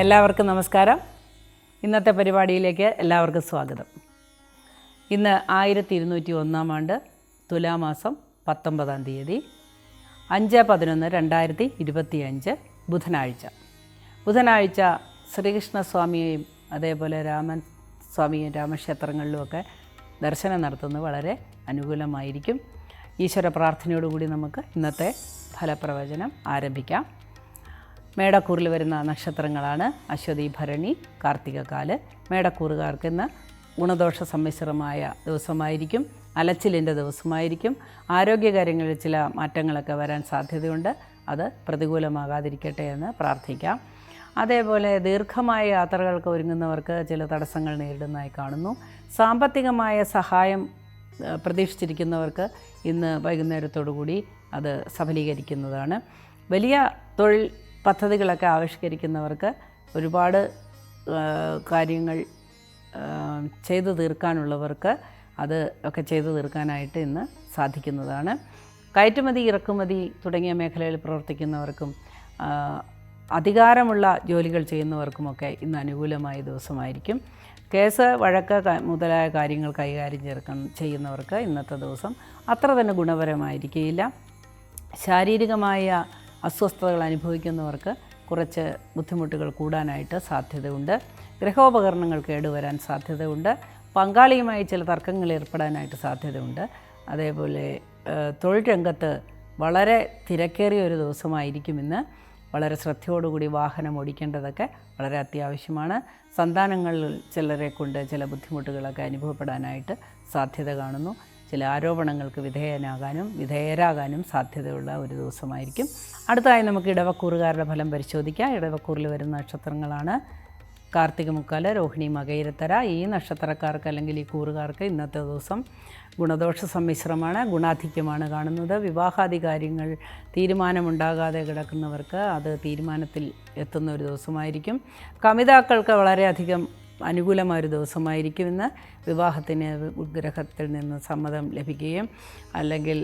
എല്ലാവർക്കും നമസ്കാരം. ഇന്നത്തെ പരിപാടിയിലേക്ക് എല്ലാവർക്കും സ്വാഗതം. ഇന്ന് 1201 ആണ്ട് തുലാമാസം 19 തീയതി 5/11/2025 ബുധനാഴ്ച ശ്രീകൃഷ്ണസ്വാമിയെയും അതേപോലെ രാമൻ സ്വാമിയും രാമക്ഷേത്രങ്ങളിലുമൊക്കെ ദർശനം നടത്തുന്നത് വളരെ അനുകൂലമായിരിക്കും. ഈശ്വര പ്രാർത്ഥനയോടുകൂടി നമുക്ക് ഇന്നത്തെ ഫലപ്രവചനം ആരംഭിക്കാം. മേടക്കൂറിൽ വരുന്ന നക്ഷത്രങ്ങളാണ് അശ്വതി, ഭരണി, കാർത്തികക്കാല്. മേടക്കൂറുകാർക്ക് ഇന്ന് ഗുണദോഷ സമ്മിശ്രമായ ദിവസമായിരിക്കും. അലച്ചിലിൻ്റെ ദിവസമായിരിക്കും. ആരോഗ്യകാര്യങ്ങളിൽ ചില മാറ്റങ്ങളൊക്കെ വരാൻ സാധ്യതയുണ്ട്. അത് പ്രതികൂലമാകാതിരിക്കട്ടെ എന്ന് പ്രാർത്ഥിക്കാം. അതേപോലെ ദീർഘമായ യാത്രകൾക്ക് ഒരുങ്ങുന്നവർക്ക് ചില തടസ്സങ്ങൾ നേരിടുന്നതായി കാണുന്നു. സാമ്പത്തികമായ സഹായം പ്രതീക്ഷിച്ചിരിക്കുന്നവർക്ക് ഇന്ന് വൈകുന്നേരത്തോടുകൂടി അത് സഫലീകരിക്കുന്നതാണ്. വലിയ തൊഴിൽ പദ്ധതികളൊക്കെ ആവിഷ്കരിക്കുന്നവർക്ക് ഒരുപാട് കാര്യങ്ങൾ ചെയ്തു തീർക്കാനുള്ളവർക്ക് അത് ഒക്കെ ചെയ്തു തീർക്കാനായിട്ട് ഇന്ന് സാധിക്കുന്നതാണ്. കയറ്റുമതി, ഇറക്കുമതി തുടങ്ങിയ മേഖലയിൽ പ്രവർത്തിക്കുന്നവർക്കും അധികാരമുള്ള ജോലികൾ ചെയ്യുന്നവർക്കുമൊക്കെ ഇന്ന് അനുകൂലമായ ദിവസമായിരിക്കും. കേസ്, വഴക്ക് മുതലായ കാര്യങ്ങൾ കൈകാര്യം ചെയ്യുന്നവർക്ക് ഇന്നത്തെ ദിവസം അത്ര തന്നെ ഗുണപരമായിരിക്കുകയില്ല. ശാരീരികമായ അസ്വസ്ഥതകൾ അനുഭവിക്കുന്നവർക്ക് കുറച്ച് ബുദ്ധിമുട്ടുകൾ കൂടാനായിട്ട് സാധ്യതയുണ്ട്. ഗൃഹോപകരണങ്ങൾ കേടുവരാൻ സാധ്യതയുണ്ട്. പങ്കാളിയുമായി ചില തർക്കങ്ങൾ ഏർപ്പെടാനായിട്ട് സാധ്യതയുണ്ട്. അതേപോലെ തൊഴിൽ രംഗത്ത് വളരെ തിരക്കേറിയ ഒരു ദിവസമായിരിക്കും ഇന്ന്. വളരെ ശ്രദ്ധയോടുകൂടി വാഹനം ഓടിക്കേണ്ടതൊക്കെ വളരെ അത്യാവശ്യമാണ്. സന്താനങ്ങളിൽ ചിലരെ കൊണ്ട് ചില ബുദ്ധിമുട്ടുകളൊക്കെ അനുഭവപ്പെടാനായിട്ട് സാധ്യത കാണുന്നു. ചില ആരോപണങ്ങൾക്ക് വിധേയരാകാനും സാധ്യതയുള്ള ഒരു ദിവസമായിരിക്കും. അടുത്തതായി നമുക്ക് ഇടവക്കൂറുകാരുടെ ഫലം പരിശോധിക്കാം. ഇടവക്കൂറിൽ വരുന്ന നക്ഷത്രങ്ങളാണ് കാർത്തിക, മുക്കാല്, രോഹിണി, മകയിരത്തര. ഈ നക്ഷത്രക്കാർക്ക് അല്ലെങ്കിൽ ഈ കൂറുകാർക്ക് ഇന്നത്തെ ദിവസം ഗുണദോഷ സമ്മിശ്രമാണ്. ഗുണാധിക്യമാണ് കാണുന്നത്. വിവാഹാദി കാര്യങ്ങൾ തീരുമാനമുണ്ടാകാതെ കിടക്കുന്നവർക്ക് അത് തീരുമാനത്തിൽ എത്തുന്ന ഒരു ദിവസമായിരിക്കും. കമിതാക്കൾക്ക് വളരെയധികം അനുകൂലമായൊരു ദിവസമായിരിക്കും ഇന്ന്. വിവാഹത്തിന് ഗ്രഹത്തിൽ നിന്ന് സമ്മതം ലഭിക്കുകയും അല്ലെങ്കിൽ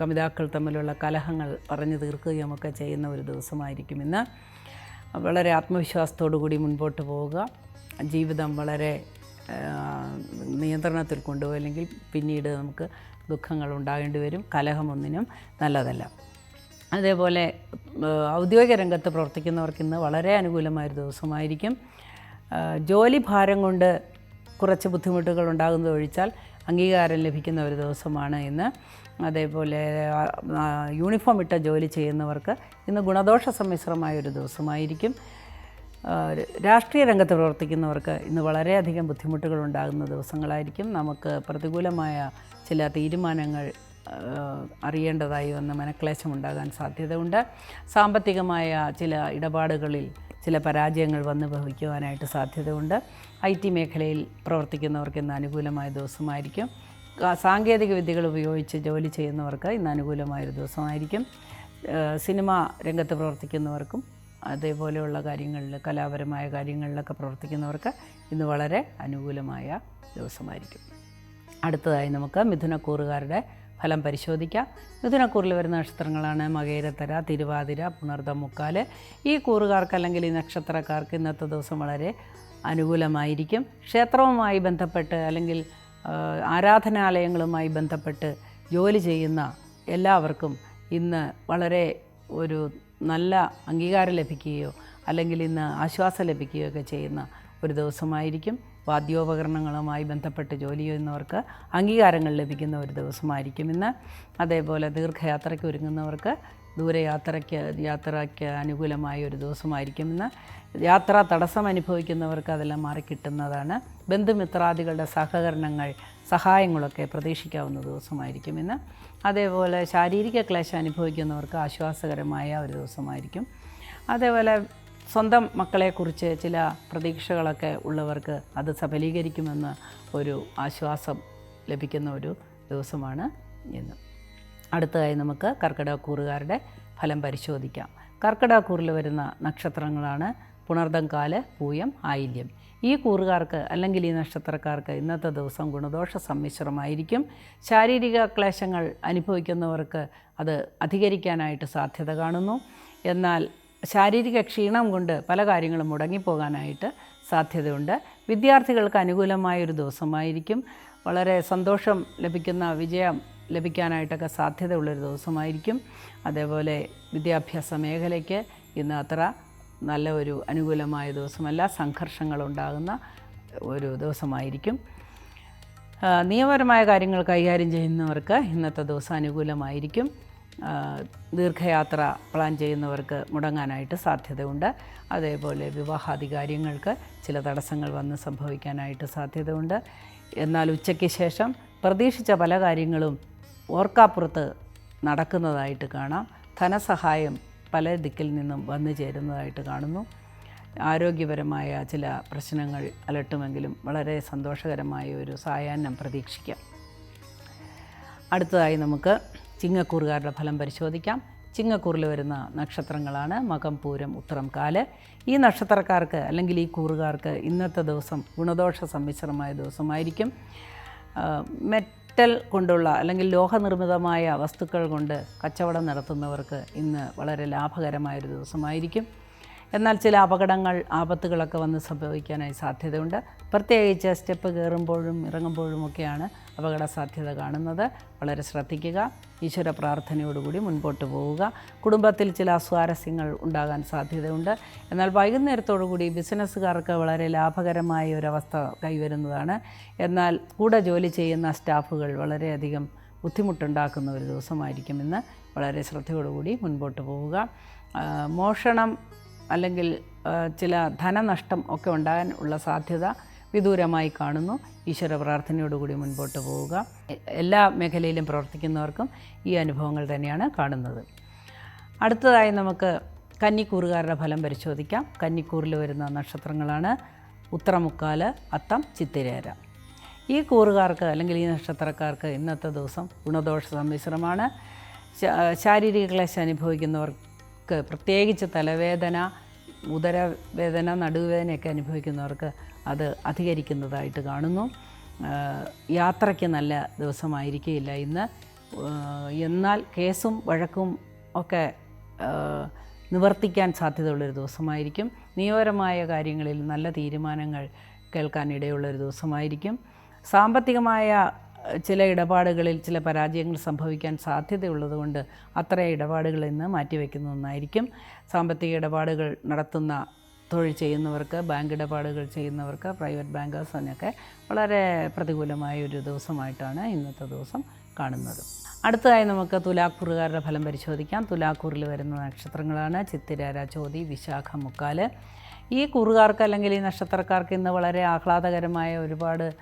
കമിതാക്കൾ തമ്മിലുള്ള കലഹങ്ങൾ പറഞ്ഞു തീർക്കുകയും ഒക്കെ ചെയ്യുന്ന ഒരു ദിവസമായിരിക്കും ഇന്ന്. വളരെ ആത്മവിശ്വാസത്തോടു കൂടി മുൻപോട്ട് പോവുക. ജീവിതം വളരെ നിയന്ത്രണത്തിൽ കൊണ്ടുപോകും, അല്ലെങ്കിൽ പിന്നീട് നമുക്ക് ദുഃഖങ്ങൾ ഉണ്ടാകേണ്ടി വരും. കലഹമൊന്നിനും നല്ലതല്ല. അതേപോലെ ഔദ്യോഗിക രംഗത്ത് പ്രവർത്തിക്കുന്നവർക്ക് ഇന്ന് വളരെ അനുകൂലമായൊരു ദിവസമായിരിക്കും. ജോലി ഭാരം കൊണ്ട് കുറച്ച് ബുദ്ധിമുട്ടുകൾ ഉണ്ടാകുന്നത് ഒഴിച്ചാൽ അംഗീകാരം ലഭിക്കുന്ന ഒരു ദിവസമാണ് ഇന്ന്. അതേപോലെ യൂണിഫോം ഇട്ട ജോലി ചെയ്യുന്നവർക്ക് ഇന്ന് ഗുണദോഷ സമ്മിശ്രമായൊരു ദിവസമായിരിക്കും. രാഷ്ട്രീയ രംഗത്ത് പ്രവർത്തിക്കുന്നവർക്ക് ഇന്ന് വളരെയധികം ബുദ്ധിമുട്ടുകൾ ഉണ്ടാകുന്ന ദിവസങ്ങളായിരിക്കും. നമുക്ക് പ്രതികൂലമായ ചില തീരുമാനങ്ങൾ അറിയേണ്ടതായി വന്ന് മനക്ലേശമുണ്ടാകാൻ സാധ്യതയുണ്ട്. സാമ്പത്തികമായ ചില ഇടപാടുകളിൽ ചില പരാജയങ്ങൾ വന്ന് ഭവിക്കുവാനായിട്ട് സാധ്യതയുണ്ട്. IT മേഖലയിൽ പ്രവർത്തിക്കുന്നവർക്ക് ഇന്ന് അനുകൂലമായ ദിവസമായിരിക്കും. സാങ്കേതിക വിദ്യകൾ ഉപയോഗിച്ച് ജോലി ചെയ്യുന്നവർക്ക് ഇന്ന് അനുകൂലമായൊരു ദിവസമായിരിക്കും. സിനിമ രംഗത്ത് പ്രവർത്തിക്കുന്നവർക്കും അതേപോലെയുള്ള കാര്യങ്ങളിൽ, കലാപരമായ കാര്യങ്ങളിലൊക്കെ പ്രവർത്തിക്കുന്നവർക്ക് ഇന്ന് വളരെ അനുകൂലമായ ദിവസമായിരിക്കും. അടുത്തതായി നമുക്ക് മിഥുനക്കൂറുകാരുടെ ഫലം പരിശോധിക്കാം. മിഥുനക്കൂറിൽ വരുന്ന നക്ഷത്രങ്ങളാണ് മകയിരത്തര, തിരുവാതിര, പുണർദം, മുക്കാല്. ഈ കൂറുകാർക്ക് അല്ലെങ്കിൽ ഈ നക്ഷത്രക്കാർക്ക് ഇന്നത്തെ ദിവസം വളരെ അനുകൂലമായിരിക്കും. ക്ഷേത്രവുമായി ബന്ധപ്പെട്ട് അല്ലെങ്കിൽ ആരാധനാലയങ്ങളുമായി ബന്ധപ്പെട്ട് ജോലി ചെയ്യുന്ന എല്ലാവർക്കും ഇന്ന് വളരെ ഒരു നല്ല അംഗീകാരം ലഭിക്കുകയോ അല്ലെങ്കിൽ ഇന്ന് ആശ്വാസം ലഭിക്കുകയോ ഒക്കെ ചെയ്യുന്ന ഒരു ദിവസമായിരിക്കും. വാദ്യോപകരണങ്ങളുമായി ബന്ധപ്പെട്ട് ജോലി ചെയ്യുന്നവർക്ക് അംഗീകാരങ്ങൾ ലഭിക്കുന്ന ഒരു ദിവസമായിരിക്കും ഇന്ന്. അതേപോലെ ദീർഘയാത്രയ്ക്ക് ഒരുങ്ങുന്നവർക്ക് യാത്രയ്ക്ക് അനുകൂലമായ ഒരു ദിവസമായിരിക്കും ഇന്ന്. യാത്രാ തടസ്സം അനുഭവിക്കുന്നവർക്ക് അതെല്ലാം മാറിക്കിട്ടുന്നതാണ്. ബന്ധുമിത്രാദികളുടെ സഹായങ്ങളൊക്കെ പ്രതീക്ഷിക്കാവുന്ന ദിവസമായിരിക്കും ഇന്ന്. അതേപോലെ ശാരീരിക ക്ലേശം അനുഭവിക്കുന്നവർക്ക് ആശ്വാസകരമായ ഒരു ദിവസമായിരിക്കും. അതേപോലെ സ്വന്തം മക്കളെക്കുറിച്ച് ചില പ്രതീക്ഷകളൊക്കെ ഉള്ളവർക്ക് അത് സഫലീകരിക്കുമെന്ന് ഒരു ആശ്വാസം ലഭിക്കുന്ന ഒരു ദിവസമാണ് ഇന്ന്. അടുത്തതായി നമുക്ക് കർക്കിടകക്കൂറുകാരുടെ ഫലം പരിശോധിക്കാം. കർക്കിടകക്കൂറിൽ വരുന്ന നക്ഷത്രങ്ങളാണ് പുണർദം, കാല്, പൂയം, ആയില്യം. ഈ കൂറുകാർക്ക് അല്ലെങ്കിൽ ഈ നക്ഷത്രക്കാർക്ക് ഇന്നത്തെ ദിവസം ഗുണദോഷ സമ്മിശ്രമായിരിക്കും. ശാരീരിക ക്ലേശങ്ങൾ അനുഭവിക്കുന്നവർക്ക് അത് അധികരിക്കാനായിട്ട് സാധ്യത കാണുന്നു. എന്നാൽ ശാരീരിക ക്ഷീണം കൊണ്ട് പല കാര്യങ്ങളും മുടങ്ങിപ്പോകാനായിട്ട് സാധ്യതയുണ്ട്. വിദ്യാർത്ഥികൾക്ക് അനുകൂലമായൊരു ദിവസമായിരിക്കും. വളരെ സന്തോഷം ലഭിക്കുന്ന, വിജയം ലഭിക്കാനായിട്ടൊക്കെ സാധ്യതയുള്ളൊരു ദിവസമായിരിക്കും. അതേപോലെ വിദ്യാഭ്യാസ മേഖലയ്ക്ക് ഇന്ന് അത്ര നല്ല ഒരു അനുകൂലമായ ദിവസമല്ല, സംഘർഷങ്ങളുണ്ടാകുന്ന ഒരു ദിവസമായിരിക്കും. നിയമപരമായ കാര്യങ്ങൾ കൈകാര്യം ചെയ്യുന്നവർക്ക് ഇന്നത്തെ ദിവസം അനുകൂലമായിരിക്കും. ദീർഘയാത്ര പ്ലാൻ ചെയ്യുന്നവർക്ക് മുടങ്ങാനായിട്ട് സാധ്യതയുണ്ട്. അതേപോലെ വിവാഹാദി കാര്യങ്ങൾക്ക് ചില തടസ്സങ്ങൾ വന്ന് സംഭവിക്കാനായിട്ട് സാധ്യതയുണ്ട്. എന്നാൽ ഉച്ചയ്ക്ക് ശേഷം പ്രതീക്ഷിച്ച പല കാര്യങ്ങളും ഓർക്കാപ്പുറത്ത് നടക്കുന്നതായിട്ട് കാണാം. ധനസഹായം പല ദിക്കിൽ നിന്നും വന്നു ചേരുന്നതായിട്ട് കാണുന്നു. ആരോഗ്യപരമായ ചില പ്രശ്നങ്ങൾ അലട്ടുമെങ്കിലും വളരെ സന്തോഷകരമായ ഒരു സായാഹ്നം പ്രതീക്ഷിക്കാം. അടുത്തതായി നമുക്ക് ചിങ്ങക്കൂറുകാരുടെ ഫലം പരിശോധിക്കാം. ചിങ്ങക്കൂറിൽ വരുന്ന നക്ഷത്രങ്ങളാണ് മകം, പൂരം, ഉത്രം, കാല്. ഈ നക്ഷത്രക്കാർക്ക് അല്ലെങ്കിൽ ഈ കൂറുകാർക്ക് ഇന്നത്തെ ദിവസം ഗുണദോഷ സമ്മിശ്രമായ ദിവസമായിരിക്കും. മെറ്റൽ കൊണ്ടുള്ള അല്ലെങ്കിൽ ലോഹനിർമ്മിതമായ വസ്തുക്കൾ കൊണ്ട് കച്ചവടം നടത്തുന്നവർക്ക് ഇന്ന് വളരെ ലാഭകരമായൊരു ദിവസമായിരിക്കും. എന്നാൽ ചില അപകടങ്ങൾ, ആപത്തുകളൊക്കെ വന്ന് സംഭവിക്കാനായി സാധ്യതയുണ്ട്. പ്രത്യേകിച്ച് സ്റ്റെപ്പ് കയറുമ്പോഴും ഇറങ്ങുമ്പോഴുമൊക്കെയാണ് അപകട സാധ്യത കാണുന്നത്. വളരെ ശ്രദ്ധിക്കുക. ഈശ്വര പ്രാർത്ഥനയോടുകൂടി മുൻപോട്ട് പോവുക. കുടുംബത്തിൽ ചില അസ്വാരസ്യങ്ങൾ ഉണ്ടാകാൻ സാധ്യതയുണ്ട്. എന്നാൽ വൈകുന്നേരത്തോടുകൂടി ബിസിനസ്സുകാർക്ക് വളരെ ലാഭകരമായ ഒരവസ്ഥ കൈവരുന്നതാണ്. എന്നാൽ കൂടെ ജോലി ചെയ്യുന്ന സ്റ്റാഫുകൾ വളരെയധികം ബുദ്ധിമുട്ടുണ്ടാക്കുന്ന ഒരു ദിവസമായിരിക്കും ഇന്ന്. വളരെ ശ്രദ്ധയോടുകൂടി മുൻപോട്ട് പോവുക. മോഷണം അല്ലെങ്കിൽ ചില ധനനഷ്ടം ഒക്കെ ഉണ്ടാകാൻ ഉള്ള സാധ്യത വിദൂരമായി കാണുന്നു. ഈശ്വര പ്രാർത്ഥനയോടുകൂടി മുൻപോട്ട് പോവുക. എല്ലാ മേഖലയിലും പ്രവർത്തിക്കുന്നവർക്കും ഈ അനുഭവങ്ങൾ തന്നെയാണ് കാണുന്നത്. അടുത്തതായി നമുക്ക് കന്നിക്കൂറുകാരുടെ ഫലം പരിശോധിക്കാം. കന്നിക്കൂറിൽ വരുന്ന നക്ഷത്രങ്ങളാണ് ഉത്രമുക്കാല്, അത്തം, ചിത്തിരേര. ഈ കൂറുകാർക്ക് അല്ലെങ്കിൽ ഈ നക്ഷത്രക്കാർക്ക് ഇന്നത്തെ ദിവസം ഗുണദോഷ സമ്മിശ്രമാണ്. ശാരീരിക ക്ലേശം അനുഭവിക്കുന്നവർക്ക് പ്രത്യേകിച്ച് തലവേദന, ഉദരവേദന, നടുവേദനയൊക്കെ അനുഭവിക്കുന്നവർക്ക് അത് അധികരിക്കുന്നതായിട്ട് കാണുന്നു. യാത്രയ്ക്ക് നല്ല ദിവസമായിരിക്കില്ല ഇന്ന്. എന്നാൽ കേസും വഴക്കും ഒക്കെ നിവർത്തിക്കാൻ സാധ്യതയുള്ളൊരു ദിവസമായിരിക്കും. നിയമപരമായ കാര്യങ്ങളിൽ നല്ല തീരുമാനങ്ങൾ കേൾക്കാനിടയുള്ളൊരു ദിവസമായിരിക്കും. സാമ്പത്തികമായ ചില ഇടപാടുകളിൽ ചില പരാജയങ്ങൾ സംഭവിക്കാൻ സാധ്യതയുള്ളതുകൊണ്ട് അത്തരം ഇടപാടുകൾ ഇന്ന് മാറ്റിവെക്കുന്ന ഒന്നായിരിക്കും. സാമ്പത്തിക ഇടപാടുകൾ നടത്തുന്ന തൊഴിൽ ചെയ്യുന്നവർക്ക്, ബാങ്ക് ഇടപാടുകൾ ചെയ്യുന്നവർക്ക്, പ്രൈവറ്റ് ബാങ്കേഴ്സിനൊക്കെ വളരെ പ്രതികൂലമായ ഒരു ദിവസമായിട്ടാണ് ഇന്നത്തെ ദിവസം കാണുന്നത്. അടുത്തതായി നമുക്ക് തുലാക്കൂറുകാരുടെ ഫലം പരിശോധിക്കാം. തുലാക്കൂറിൽ വരുന്ന നക്ഷത്രങ്ങളാണ് ചിത്തിര, ചോതി, വിശാഖം, മുക്കാല്. ഈ കൂറുകാർക്ക് അല്ലെങ്കിൽ ഈ നക്ഷത്രക്കാർക്ക് ഇന്ന് വളരെ ആഹ്ലാദകരമായ ഒരുപാട്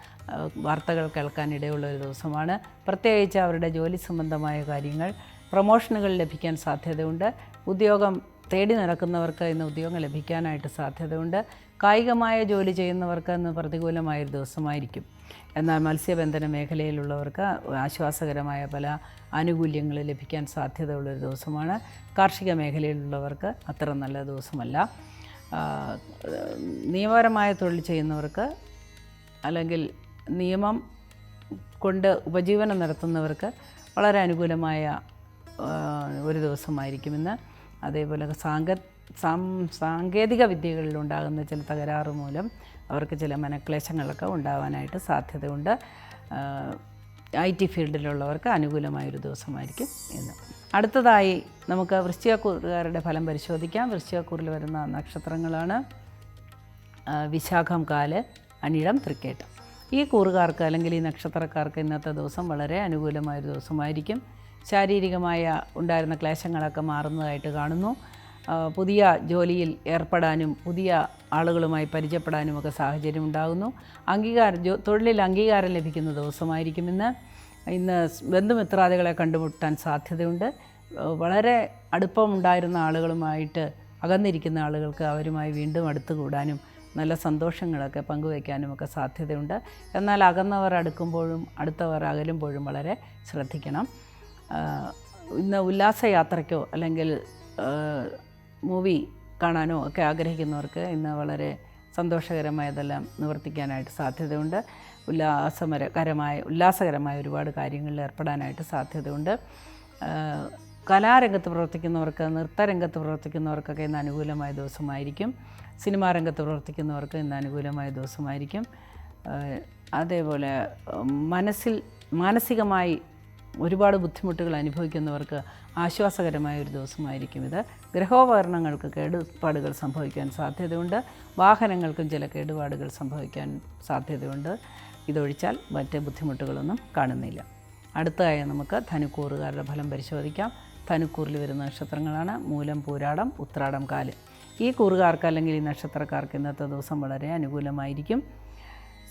വാർത്തകൾ കേൾക്കാനിടയുള്ള ഒരു ദിവസമാണ്. പ്രത്യേകിച്ച് അവരുടെ ജോലി സംബന്ധമായ കാര്യങ്ങൾ, പ്രൊമോഷനുകൾ ലഭിക്കാൻ സാധ്യതയുണ്ട്. ഉദ്യോഗം തേടി നടക്കുന്നവർക്ക് ഇന്ന് ഉദ്യോഗം ലഭിക്കാനായിട്ട് സാധ്യതയുണ്ട്. കായികമായ ജോലി ചെയ്യുന്നവർക്ക് ഇന്ന് പ്രതികൂലമായൊരു ദിവസമായിരിക്കും. എന്നാൽ മത്സ്യബന്ധന മേഖലയിലുള്ളവർക്ക് ആശ്വാസകരമായ പല ആനുകൂല്യങ്ങൾ ലഭിക്കാൻ സാധ്യതയുള്ളൊരു ദിവസമാണ്. കാർഷിക മേഖലയിലുള്ളവർക്ക് അത്ര നല്ല ദിവസമല്ല. നിയമപരമായ തൊഴിൽ ചെയ്യുന്നവർക്ക് അല്ലെങ്കിൽ നിയമം കൊണ്ട് ഉപജീവനം നടത്തുന്നവർക്ക് വളരെ അനുകൂലമായ ഒരു ദിവസമായിരിക്കും ഇന്ന്. അതേപോലെ സാങ്കേതിക വിദ്യകളിലുണ്ടാകുന്ന ചില തകരാറ് മൂലം അവർക്ക് ചില മനക്ലേശങ്ങളൊക്കെ ഉണ്ടാകാനായിട്ട് സാധ്യതയുണ്ട്. IT ഫീൽഡിലുള്ളവർക്ക് അനുകൂലമായൊരു ദിവസമായിരിക്കും ഇന്ന്. അടുത്തതായി നമുക്ക് വൃശ്ചികക്കൂറുകാരുടെ ഫലം പരിശോധിക്കാം. വൃശ്ചികക്കൂറിൽ വരുന്ന നക്ഷത്രങ്ങളാണ് വിശാഖം, കാല്, അനിഴം, തൃക്കേട്ടം. ഈ കൂറുകാർക്ക് അല്ലെങ്കിൽ ഈ നക്ഷത്രക്കാർക്ക് ഇന്നത്തെ ദിവസം വളരെ അനുകൂലമായൊരു ദിവസമായിരിക്കും. ശാരീരികമായ ഉണ്ടായിരുന്ന ക്ലേശങ്ങളൊക്കെ മാറുന്നതായിട്ട് കാണുന്നു. പുതിയ ജോലിയിൽ ഏർപ്പെടാനും പുതിയ ആളുകളുമായി പരിചയപ്പെടാനും ഒക്കെ സാഹചര്യം ഉണ്ടാകുന്നു. തൊഴിലിൽ അംഗീകാരം ലഭിക്കുന്ന ദിവസമായിരിക്കും ഇന്ന്. ബന്ധുമിത്രാദികളെ കണ്ടുമുട്ടാൻ സാധ്യതയുണ്ട്. വളരെ അടുപ്പമുണ്ടായിരുന്ന ആളുകളുമായിട്ട് അകന്നിരിക്കുന്ന ആളുകൾക്ക് അവരുമായി വീണ്ടും അടുത്തുകൂടാനും നല്ല സന്തോഷങ്ങളൊക്കെ പങ്കുവയ്ക്കാനും ഒക്കെ സാധ്യതയുണ്ട്. എന്നാൽ അകന്നവർ അടുക്കുമ്പോഴും അടുത്തവർ അകലുമ്പോഴും വളരെ ശ്രദ്ധിക്കണം. ഇന്ന് ഉല്ലാസയാത്രയ്ക്കോ അല്ലെങ്കിൽ മൂവി കാണാനോ ഒക്കെ ആഗ്രഹിക്കുന്നവർക്ക് ഇന്ന് വളരെ സന്തോഷകരമായതെല്ലാം നിവർത്തിക്കാനായിട്ട് സാധ്യതയുണ്ട്. ഉല്ലാസകരമായ ഒരുപാട് കാര്യങ്ങളിൽ ഏർപ്പെടാനായിട്ട് സാധ്യതയുണ്ട്. കലാരംഗത്ത് പ്രവർത്തിക്കുന്നവർക്ക്, നൃത്തരംഗത്ത് പ്രവർത്തിക്കുന്നവർക്കൊക്കെ ഇന്ന് അനുകൂലമായ ദിവസമായിരിക്കും. സിനിമാ രംഗത്ത് പ്രവർത്തിക്കുന്നവർക്ക് ഇന്ന് അനുകൂലമായ ദിവസമായിരിക്കും. അതേപോലെ മാനസികമായി ഒരുപാട് ബുദ്ധിമുട്ടുകൾ അനുഭവിക്കുന്നവർക്ക് ആശ്വാസകരമായ ഒരു ദിവസമായിരിക്കും ഇത്. ഗൃഹോപകരണങ്ങൾക്ക് കേടുപാടുകൾ സംഭവിക്കാൻ സാധ്യതയുണ്ട്. വാഹനങ്ങൾക്കും ചില കേടുപാടുകൾ സംഭവിക്കാൻ സാധ്യതയുണ്ട്. ഇതൊഴിച്ചാൽ മറ്റ് ബുദ്ധിമുട്ടുകളൊന്നും കാണുന്നില്ല. അടുത്തതായി നമുക്ക് ധനുക്കൂറുകാരുടെ ഫലം പരിശോധിക്കാം. ധനുക്കൂറിൽ വരുന്ന നക്ഷത്രങ്ങളാണ് മൂലം, പൂരാടം, ഉത്രാടം, കാല്. ഈ കൂറുകാർക്ക് അല്ലെങ്കിൽ ഈ നക്ഷത്രക്കാർക്ക് ഇന്നത്തെ ദിവസം വളരെ അനുകൂലമായിരിക്കും.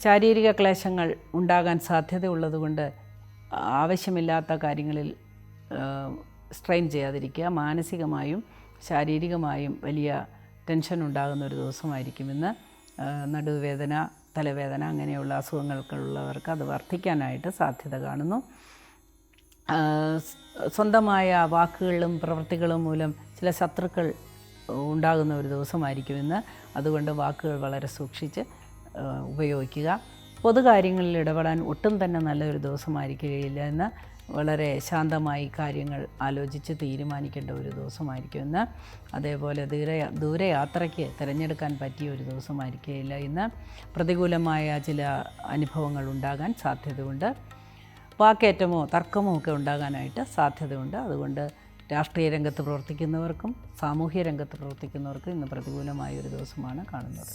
ശാരീരിക ക്ലേശങ്ങൾ ഉണ്ടാകാൻ സാധ്യതയുള്ളതുകൊണ്ട് ആവശ്യമില്ലാത്ത കാര്യങ്ങളിൽ സ്ട്രെയിൻ ചെയ്യാതിരിക്കുക. മാനസികമായും ശാരീരികമായും വലിയ ടെൻഷൻ ഉണ്ടാകുന്ന ഒരു ദിവസമായിരിക്കും ഇന്ന്. നടുവേദന, തലവേദന അങ്ങനെയുള്ള അസുഖങ്ങൾക്കുള്ളവർക്ക് അത് വർദ്ധിക്കാനായിട്ട് സാധ്യത കാണുന്നു. സ്വന്തമായ വാക്കുകളും പ്രവൃത്തികളും മൂലം ചില ശത്രുക്കൾ ഉണ്ടാകുന്ന ഒരു ദിവസമായിരിക്കും ഇന്ന്. അതുകൊണ്ട് വാക്കുകൾ വളരെ സൂക്ഷിച്ച് ഉപയോഗിക്കുക. പൊതുകാര്യങ്ങളിൽ ഇടപെടാൻ ഒട്ടും തന്നെ നല്ലൊരു ദിവസമായിരിക്കുകയില്ല എന്ന്. വളരെ ശാന്തമായി കാര്യങ്ങൾ ആലോചിച്ച് തീരുമാനിക്കേണ്ട ഒരു ദിവസമായിരിക്കും ഇന്ന്. അതേപോലെ ദൂരയാത്രയ്ക്ക് തിരഞ്ഞെടുക്കാൻ പറ്റിയ ഒരു ദിവസമായിരിക്കുകയില്ല ഇന്ന്. പ്രതികൂലമായ ചില അനുഭവങ്ങൾ ഉണ്ടാകാൻ സാധ്യതയുണ്ട്. വാക്കേറ്റമോ തർക്കമോ ഒക്കെ ഉണ്ടാകാനായിട്ട് സാധ്യതയുണ്ട്. അതുകൊണ്ട് രാഷ്ട്രീയ രംഗത്ത് പ്രവർത്തിക്കുന്നവർക്കും സാമൂഹ്യ രംഗത്ത് പ്രവർത്തിക്കുന്നവർക്കും ഇന്ന് പ്രതികൂലമായ ഒരു ദിവസമാണ് കാണുന്നത്.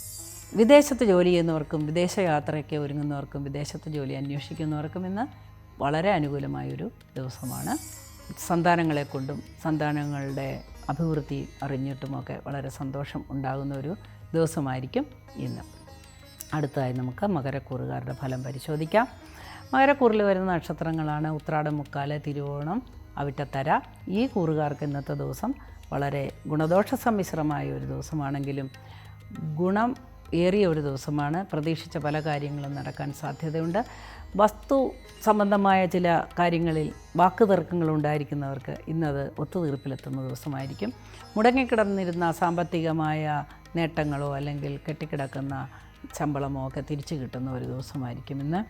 വിദേശത്ത് ജോലി ചെയ്യുന്നവർക്കും വിദേശയാത്രയ്ക്ക് ഒരുങ്ങുന്നവർക്കും വിദേശത്ത് ജോലി അന്വേഷിക്കുന്നവർക്കും ഇന്ന് വളരെ അനുകൂലമായൊരു ദിവസമാണ്. സന്താനങ്ങളെ കൊണ്ടും സന്താനങ്ങളുടെ അഭിവൃദ്ധി അറിഞ്ഞിട്ടുമൊക്കെ വളരെ സന്തോഷം ഉണ്ടാകുന്ന ഒരു ദിവസമായിരിക്കും ഇന്ന്. അടുത്തതായി നമുക്ക് മകരക്കൂറുകാരുടെ ഫലം പരിശോധിക്കാം. മകരക്കൂറിൽ വരുന്ന നക്ഷത്രങ്ങളാണ് ഉത്രാടം, മുക്കാല്, തിരുവോണം, അവിട്ടത്തര. ഈ കൂറുകാർക്ക് ഇന്നത്തെ ദിവസം വളരെ ഗുണദോഷ സമ്മിശ്രമായ ഒരു ദിവസമാണെങ്കിലും ഗുണം ഏറിയ ഒരു ദിവസമാണ്. പ്രതീക്ഷിച്ച പല കാര്യങ്ങളും നടക്കാൻ സാധ്യതയുണ്ട്. വസ്തു സംബന്ധമായ ചില കാര്യങ്ങളിൽ വാക്കുതർക്കങ്ങൾ ഉണ്ടായിരിക്കുന്നവർക്ക് ഇന്നത് ഒത്തുതീർപ്പിലെത്തുന്ന ദിവസമായിരിക്കും. മുടങ്ങിക്കിടന്നിരുന്ന സാമ്പത്തികമായ നേട്ടങ്ങളോ അല്ലെങ്കിൽ കെട്ടിക്കിടക്കുന്ന ശമ്പളമോ ഒക്കെ തിരിച്ചു കിട്ടുന്ന ഒരു ദിവസമായിരിക്കും ഇന്ന്.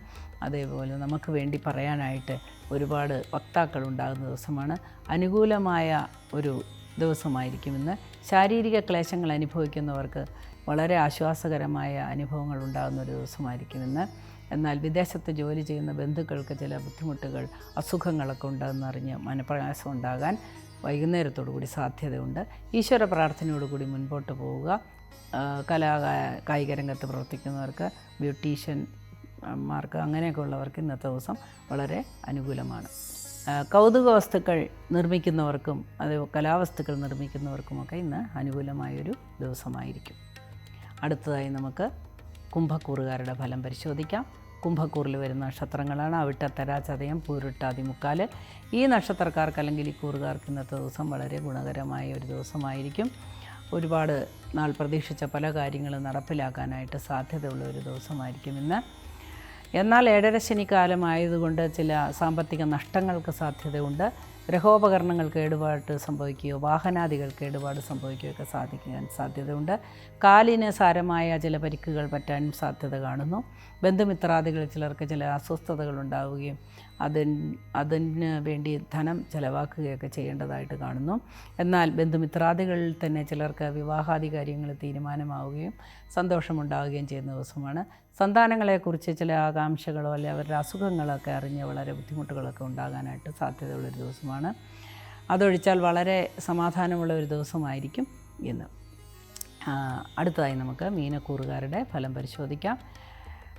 അതേപോലെ നമുക്ക് വേണ്ടി പറയാനായിട്ട് ഒരുപാട് വക്താക്കൾ ഉണ്ടാകുന്ന ദിവസമാണ്. അനുകൂലമായ ഒരു ദിവസമായിരിക്കും ഇന്ന്. ശാരീരിക ക്ലേശങ്ങൾ അനുഭവിക്കുന്നവർക്ക് വളരെ ആശ്വാസകരമായ അനുഭവങ്ങൾ ഉണ്ടാകുന്ന ഒരു ദിവസമായിരിക്കും ഇന്ന്. എന്നാൽ വിദേശത്ത് ജോലി ചെയ്യുന്ന ബന്ധുക്കൾക്ക് ചില ബുദ്ധിമുട്ടുകൾ, അസുഖങ്ങളൊക്കെ ഉണ്ടെന്നറിഞ്ഞ് മനപ്രയാസം ഉണ്ടാകാൻ വൈകുന്നേരത്തോടു കൂടി സാധ്യതയുണ്ട്. ഈശ്വര പ്രാർത്ഥനയോടുകൂടി മുൻപോട്ട് പോവുക. കായിക രംഗത്ത് പ്രവർത്തിക്കുന്നവർക്ക്, ബ്യൂട്ടീഷ്യന്മാർക്ക് അങ്ങനെയൊക്കെ ഉള്ളവർക്ക് ഇന്നത്തെ ദിവസം വളരെ അനുകൂലമാണ്. കൗതുക വസ്തുക്കൾ നിർമ്മിക്കുന്നവർക്കും അത് കലാവസ്തുക്കൾ നിർമ്മിക്കുന്നവർക്കുമൊക്കെ ഇന്ന് അനുകൂലമായൊരു ദിവസമായിരിക്കും. അടുത്തതായി നമുക്ക് കുംഭക്കൂറുകാരുടെ ഫലം പരിശോധിക്കാം. കുംഭക്കൂറിൽ വരുന്ന നക്ഷത്രങ്ങളാണ് അവിട്ടത്തര, ചതയം, പൂരുട്ടാതി, മുക്കാല്. ഈ നക്ഷത്രക്കാർക്ക് അല്ലെങ്കിൽ ഈ കൂറുകാർക്ക് ഇന്നത്തെ ദിവസം വളരെ ഗുണകരമായ ഒരു ദിവസമായിരിക്കും. ഒരുപാട് നാൾ പ്രതീക്ഷിച്ച പല കാര്യങ്ങളും നടപ്പിലാക്കാനായിട്ട് സാധ്യതയുള്ള ഒരു ദിവസമായിരിക്കും ഇന്ന്. എന്നാൽ ഏഴരശനി കാലമായതുകൊണ്ട് ചില സാമ്പത്തിക നഷ്ടങ്ങൾക്ക് സാധ്യതയുണ്ട്. ഗൃഹോപകരണങ്ങൾ കേടുപാട് സംഭവിക്കുകയോ വാഹനാദികൾ കേടുപാട് സംഭവിക്കുകയൊക്കെ സാധ്യതയുണ്ട്. കാലിന് സാരമായ ചില പരിക്കുകൾ പറ്റാനും സാധ്യത കാണുന്നു. ബന്ധുമിത്രാദികളിൽ ചിലർക്ക് ചില അസ്വസ്ഥതകൾ ഉണ്ടാവുകയും അതിന് വേണ്ടി ധനം ചെലവാക്കുകയൊക്കെ ചെയ്യേണ്ടതായിട്ട് കാണുന്നു. എന്നാൽ ബന്ധുമിത്രാദികളിൽ തന്നെ ചിലർക്ക് വിവാഹാദി കാര്യങ്ങൾ തീരുമാനമാവുകയും സന്തോഷമുണ്ടാവുകയും ചെയ്യുന്ന ദിവസമാണ്. സന്താനങ്ങളെക്കുറിച്ച് ചില ആകാംക്ഷകളോ അല്ലെങ്കിൽ അവരുടെ അസുഖങ്ങളൊക്കെ അറിഞ്ഞ് വളരെ ബുദ്ധിമുട്ടുകളൊക്കെ ഉണ്ടാകാനായിട്ട് സാധ്യതയുള്ളൊരു ദിവസമാണ്. അതൊഴിച്ചാൽ വളരെ സമാധാനമുള്ള ഒരു ദിവസമായിരിക്കും ഇന്ന്. അടുത്തതായി നമുക്ക് മീനക്കൂറുകാരുടെ ഫലം പരിശോധിക്കാം.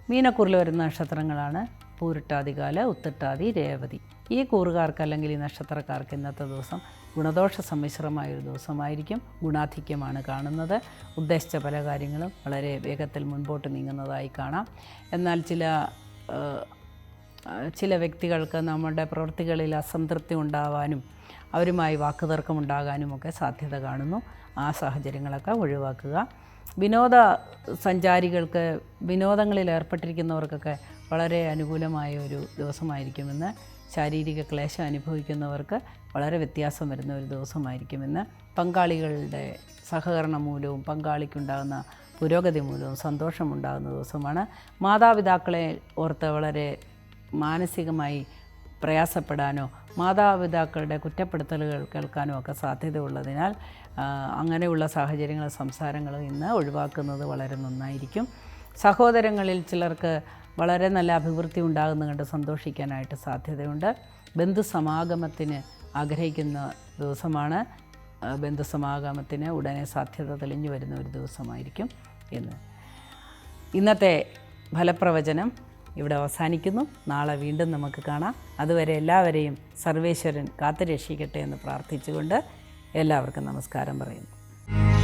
മീനക്കൂറിൽ വരുന്ന നക്ഷത്രങ്ങളാണ് പൂരുട്ടാതികാല്, ഉത്തിട്ടാതി, രേവതി. ഈ കൂറുകാർക്ക് അല്ലെങ്കിൽ ഈ നക്ഷത്രക്കാർക്ക് ഇന്നത്തെ ദിവസം ഗുണദോഷ സമ്മിശ്രമായൊരു ദിവസമായിരിക്കും. ഗുണാധിക്യമാണ് കാണുന്നത്. ഉദ്ദേശിച്ച പല കാര്യങ്ങളും വളരെ വേഗത്തിൽ മുൻപോട്ട് നീങ്ങുന്നതായി കാണാം. എന്നാൽ ചില വ്യക്തികൾക്ക് നമ്മുടെ പ്രവൃത്തികളിൽ അസംതൃപ്തി ഉണ്ടാവാനും അവരുമായി വാക്കുതർക്കമുണ്ടാകാനുമൊക്കെ സാധ്യത കാണുന്നു. ആ സാഹചര്യങ്ങളൊക്കെ ഒഴിവാക്കുക. സഞ്ചാരികൾക്ക് വിനോദങ്ങളിൽ ഏർപ്പെട്ടിരിക്കുന്നവർക്കൊക്കെ വളരെ അനുകൂലമായ ഒരു ദിവസമായിരിക്കുമെന്ന്. ശാരീരിക ക്ലേശം അനുഭവിക്കുന്നവർക്ക് വളരെ വ്യത്യാസം വരുന്ന ഒരു ദിവസമായിരിക്കുമെന്ന്. പങ്കാളികളുടെ സഹകരണം മൂലവും പങ്കാളിക്കുണ്ടാകുന്ന പുരോഗതി മൂലവും സന്തോഷമുണ്ടാകുന്ന ദിവസമാണ്. മാതാപിതാക്കളെ ഓർത്ത് വളരെ മാനസികമായി പ്രയാസപ്പെടാനോ മാതാപിതാക്കളുടെ കുറ്റപ്പെടുത്തലുകൾ കേൾക്കാനോ ഒക്കെ സാധ്യതയുള്ളതിനാൽ അങ്ങനെയുള്ള സാഹചര്യങ്ങളും സംസാരങ്ങളും ഇന്ന് ഒഴിവാക്കുന്നത് വളരെ നന്നായിരിക്കും. സഹോദരങ്ങളിൽ ചിലർക്ക് വളരെ നല്ല അഭിവൃദ്ധി ഉണ്ടാകുന്ന കണ്ട് സന്തോഷിക്കാനായിട്ട് സാധ്യതയുണ്ട്. ബന്ധുസമാഗമത്തിന് ആഗ്രഹിക്കുന്ന ദിവസമാണ്. ബന്ധുസമാഗമത്തിന് ഉടനെ സാധ്യത തെളിഞ്ഞു വരുന്ന ഒരു ദിവസമായിരിക്കും ഇന്ന്. ഇന്നത്തെ ഫലപ്രവചനം ഇവിടെ അവസാനിക്കുന്നു. നാളെ വീണ്ടും നമുക്ക് കാണാം. അതുവരെ എല്ലാവരെയും സർവേശ്വരൻ കാത്തുരക്ഷിക്കട്ടെ എന്ന് പ്രാർത്ഥിച്ചുകൊണ്ട് എല്ലാവർക്കും നമസ്കാരം പറയുന്നു.